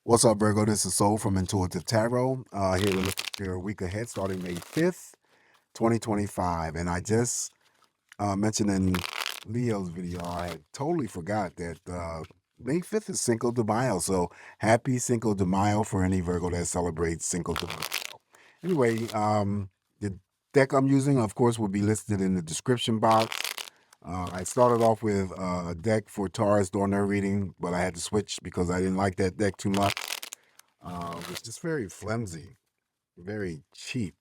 What's up, Virgo? This is Soul from Intuitive Tarot. Here to look at your week ahead starting May 5th, 2025. And I just mentioned in Leo's video, I had totally forgot that May 5th is Cinco de Mayo. So happy Cinco de Mayo for any Virgo that celebrates Cinco de Mayo. Anyway, the deck I'm using, of course, will be listed in the description box. I started off with a deck for Taurus during their reading, but I had to switch because I didn't like that deck too much. It's just very flimsy, very cheap.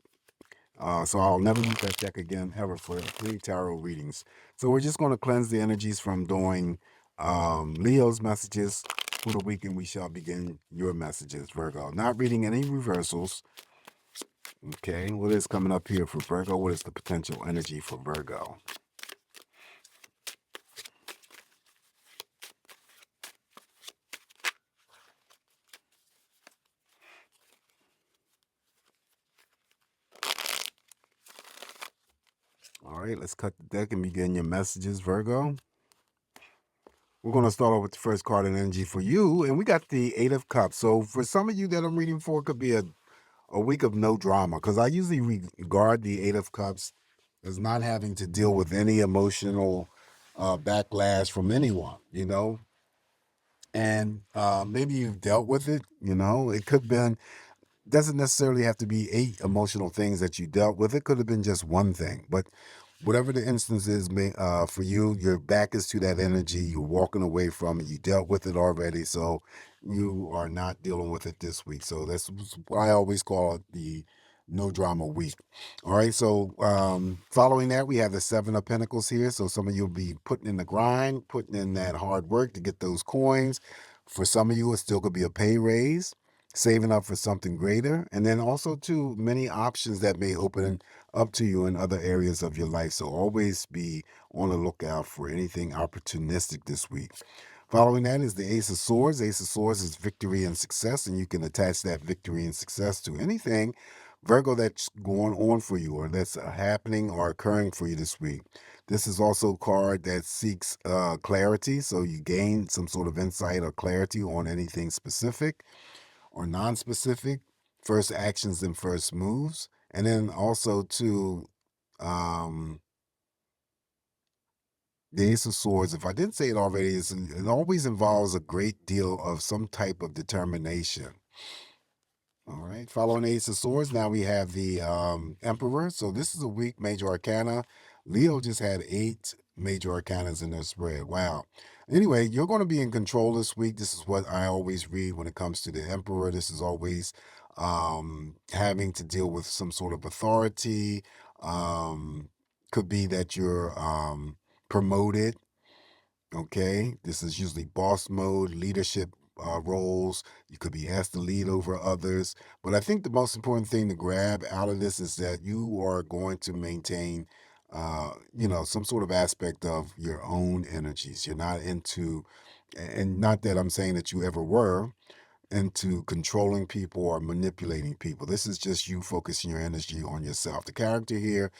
So I'll never use that deck again ever for free tarot readings. So we're just going to cleanse the energies from doing Leo's messages for the week, and we shall begin your messages, Virgo. Not reading any reversals. Okay, what is coming up here for Virgo? What is the potential energy for Virgo? All right, let's cut the deck and begin your messages, Virgo. We're going to start off with the first card in energy for you, and we got the Eight of Cups. So for some of you that I'm reading for, it could be a week of no drama, because I usually regard the Eight of Cups as not having to deal with any emotional backlash from anyone, and maybe you've dealt with it. It could have been, doesn't necessarily have to be 8 emotional things that you dealt with. It could have been just one thing, but whatever the instance is, for you, your back is to that energy. You're walking away from it. You dealt with it already, so you are not dealing with it this week. So that's why I always call it the no drama week. All right, so following that, we have the Seven of Pentacles here. So some of you will be putting in the grind, putting in that hard work to get those coins. For some of you, it still could be a pay raise, saving up for something greater, and then also too many options that may open up to you in other areas of your life. So always be on the lookout for anything opportunistic this week. Following that is the Ace of Swords. Ace of Swords is victory and success, and you can attach that victory and success to anything, Virgo, that's going on for you or that's happening or occurring for you this week. This is also a card that seeks clarity, so you gain some sort of insight or clarity on anything specific or non-specific, first actions and first moves. And then also to the Ace of Swords, if I didn't say it already, it always involves a great deal of some type of determination. All right, following Ace of Swords, now we have the Emperor. So this is a weak major arcana. Leo just had 8 major arcanas in their spread. Wow. Anyway, you're going to be in control this week. This is what I always read when it comes to the Emperor. This is always having to deal with some sort of authority. Could be that you're promoted. Okay, this is usually boss mode, leadership roles. You could be asked to lead over others. But I think the most important thing to grab out of this is that you are going to maintain, some sort of aspect of your own energies. You're not into, and not that I'm saying that you ever were, into controlling people or manipulating people. This is just you focusing your energy on yourself. The character here,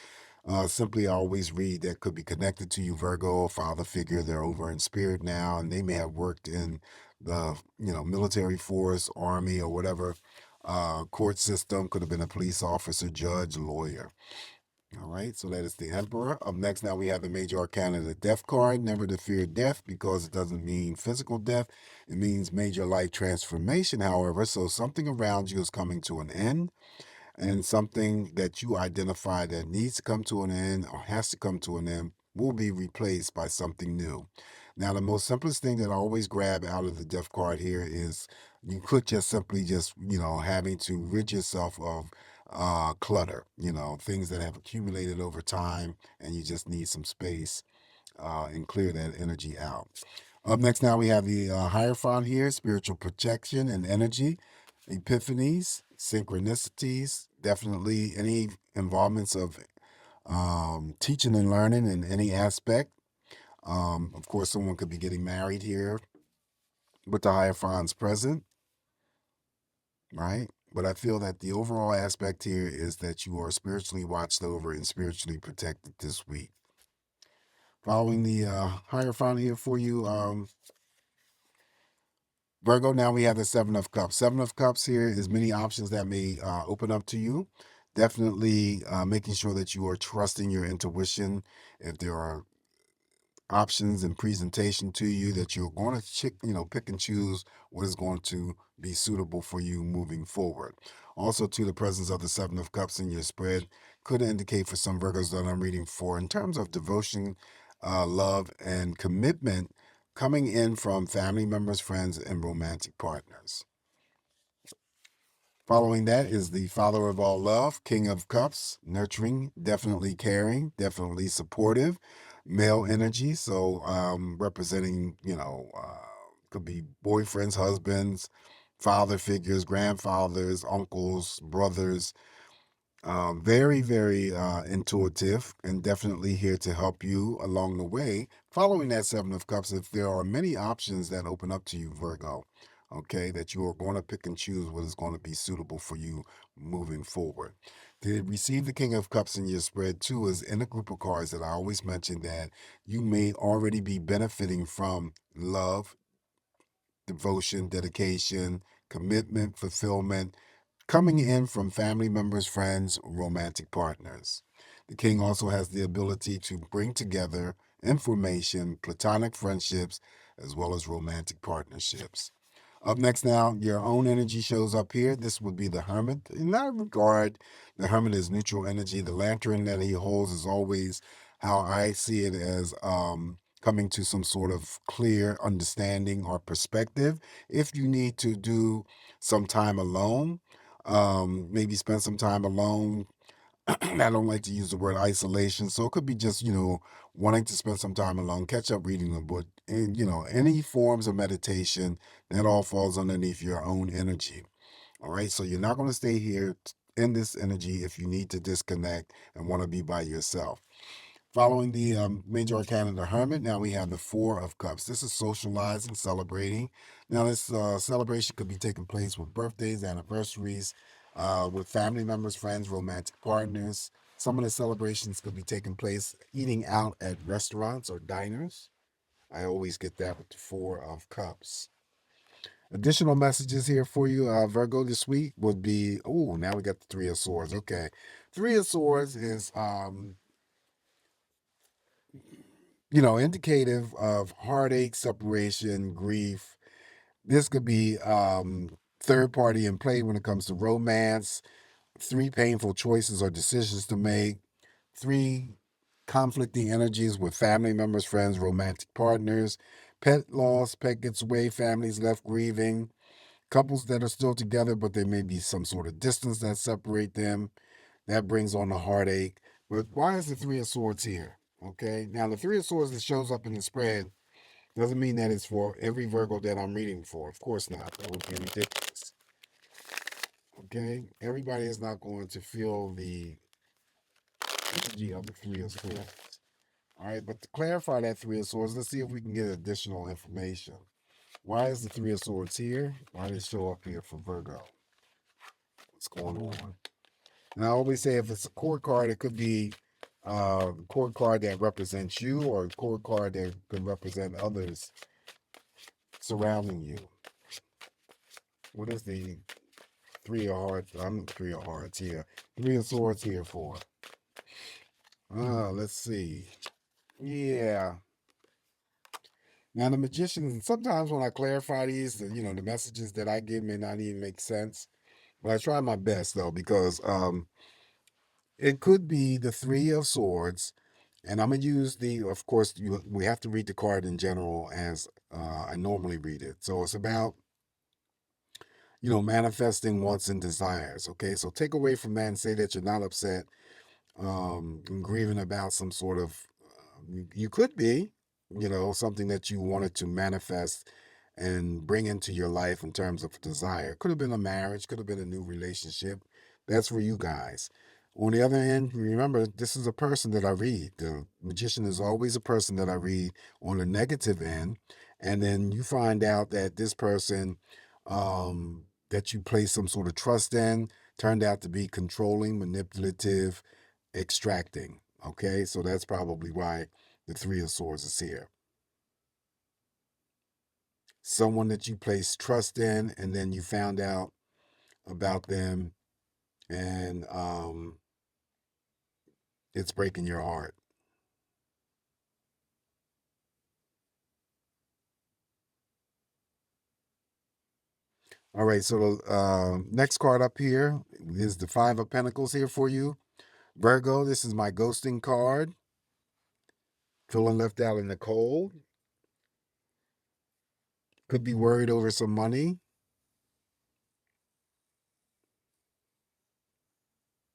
simply I always read that could be connected to you, Virgo, a father figure. They're over in spirit now, and they may have worked in the military force, army, or whatever court system. Could have been a police officer, judge, lawyer. All right, so that is the Emperor. Up next, now we have the Major Arcana, the Death card. Never to fear death, because it doesn't mean physical death. It means major life transformation, however. So something around you is coming to an end, and something that you identify that needs to come to an end or has to come to an end will be replaced by something new. Now, the most simplest thing that I always grab out of the Death card here is you could just simply having to rid yourself of clutter, things that have accumulated over time, and you just need some space and clear that energy out. Up next, now we have the Hierophant here, spiritual protection and energy, epiphanies, synchronicities, definitely any involvements of teaching and learning in any aspect. Of course, someone could be getting married here with the Hierophants present, right? But I feel that the overall aspect here is that you are spiritually watched over and spiritually protected this week. Following the Hierophant here for you, Virgo, now we have the Seven of Cups. Seven of Cups here is many options that may open up to you. Definitely making sure that you are trusting your intuition. If there are options and presentation to you, that you're going to pick and choose what is going to be suitable for you moving forward. Also, to the presence of the Seven of Cups in your spread could indicate for some Virgos that I'm reading for in terms of devotion, love, and commitment coming in from family members, friends, and romantic partners. Following that is the Father of all love, King of Cups, nurturing, definitely caring, definitely supportive, male energy. So representing, could be boyfriends, husbands, father figures, grandfathers, uncles, brothers. Very, very intuitive and definitely here to help you along the way. Following that Seven of Cups, if there are many options that open up to you, Virgo, okay, that you are going to pick and choose what is going to be suitable for you moving forward. To receive the King of Cups in your spread, too, is in a group of cards that I always mention that you may already be benefiting from love, devotion, dedication, commitment, fulfillment, coming in from family members, friends, romantic partners. The king also has the ability to bring together information, platonic friendships, as well as romantic partnerships. Up next now, your own energy shows up here. This would be the hermit. In that regard, the hermit is neutral energy. The lantern that he holds is always how I see it as coming to some sort of clear understanding or perspective. If you need to do some time alone, maybe spend some time alone. I don't like to use the word isolation, so it could be just wanting to spend some time alone, catch up reading a book, and any forms of meditation that all falls underneath your own energy. All right, so you're not going to stay here in this energy if you need to disconnect and want to be by yourself. Following the major arcana, the Hermit, now we have the Four of Cups. This is socializing, celebrating. Now, this celebration could be taking place with birthdays, anniversaries, with family members, friends, romantic partners. Some of the celebrations could be taking place eating out at restaurants or diners. I always get that with the Four of Cups. Additional messages here for you, Virgo, this week would be, oh, now we got the Three of Swords. Okay. Three of Swords is indicative of heartache, separation, grief. This could be third party in play when it comes to romance, three painful choices or decisions to make, three conflicting energies with family members, friends, romantic partners, pet loss, pet gets away, families left grieving, couples that are still together, but there may be some sort of distance that separate them. That brings on the heartache. But why is the Three of Swords here? Okay. Now, the Three of Swords that shows up in the spread doesn't mean that it's for every Virgo that I'm reading for. Of course not. That would be ridiculous. Okay. Everybody is not going to feel the energy of the Three of Swords. All right. But to clarify that Three of Swords, let's see if we can get additional information. Why is the Three of Swords here? Why did it show up here for Virgo? What's going on? And I always say if it's a court card, it could be a court card that represents you or a court card that could represent others surrounding you. What is the Three of Hearts? I'm Three of Hearts here. Three of Swords here for. Let's see. Yeah. Now the magician, sometimes when I clarify these, the messages that I give may not even make sense. But I try my best though, because it could be the Three of Swords. And I'm gonna use of course, we have to read the card in general as I normally read it. So it's about, manifesting wants and desires. Okay, so take away from that and say that you're not upset, and grieving about some sort of, you could be, something that you wanted to manifest and bring into your life in terms of desire. Could have been a marriage, could have been a new relationship. That's for you guys. On the other hand, remember, this is a person that I read. The magician is always a person that I read on the negative end. And then you find out that this person that you place some sort of trust in turned out to be controlling, manipulative, extracting. Okay, so that's probably why the Three of Swords is here. someone that you placed trust in, and then you found out about them, and it's breaking your heart. All right, so the next card up here is the Five of Pentacles here for you. Virgo, this is my ghosting card. Feeling left out in the cold. Could be worried over some money.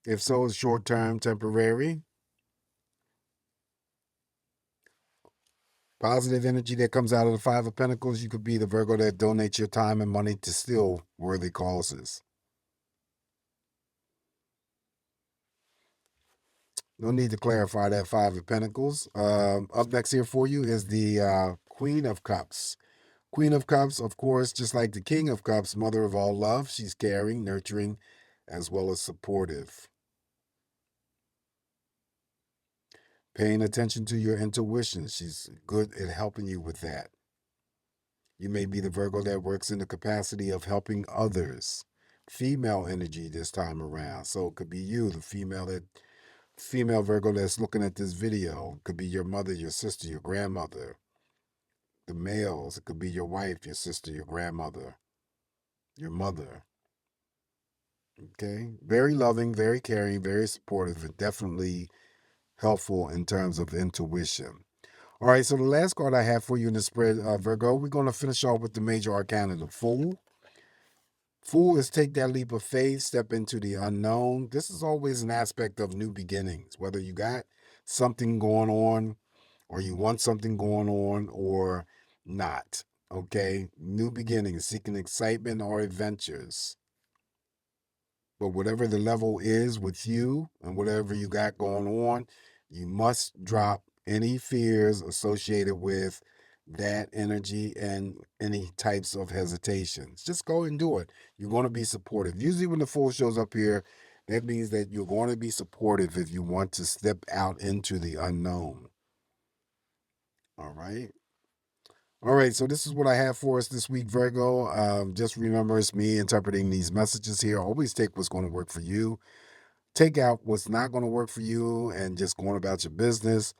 If so, it's short term, temporary. Positive energy that comes out of the Five of Pentacles. You could be the Virgo that donates your time and money to still worthy causes. No need to clarify that Five of Pentacles. Up next here for you is the Queen of Cups. Queen of Cups, of course, just like the King of Cups, mother of all love. She's caring, nurturing, as well as supportive. Paying attention to your intuition. She's good at helping you with that. You may be the Virgo that works in the capacity of helping others. Female energy this time around. So it could be you, the female Virgo that's looking at this video. It could be your mother, your sister, your grandmother. The males, it could be your wife, your sister, your grandmother, your mother. Okay? Very loving, very caring, very supportive, and definitely helpful in terms of intuition. All right, so the last card I have for you in the spread, Virgo, we're going to finish off with the major arcana, the Fool. Fool is take that leap of faith, step into the unknown. This is always an aspect of new beginnings, whether you got something going on or you want something going on or not. Okay? New beginnings, seeking excitement or adventures. But whatever the level is with you and whatever you got going on, you must drop any fears associated with that energy and any types of hesitations. Just go and do it. You're going to be supportive. Usually, when the Fool shows up here, that means that you're going to be supportive if you want to step out into the unknown. All right. All right, so this is what I have for us this week, Virgo. Just remember, it's me interpreting these messages here. Always take what's going to work for you. Take out what's not going to work for you and just going about your business.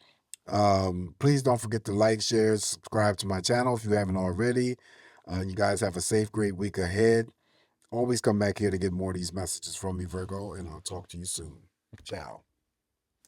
Please don't forget to like, share, subscribe to my channel if you haven't already. You guys have a safe, great week ahead. Always come back here to get more of these messages from me, Virgo, and I'll talk to you soon. Ciao.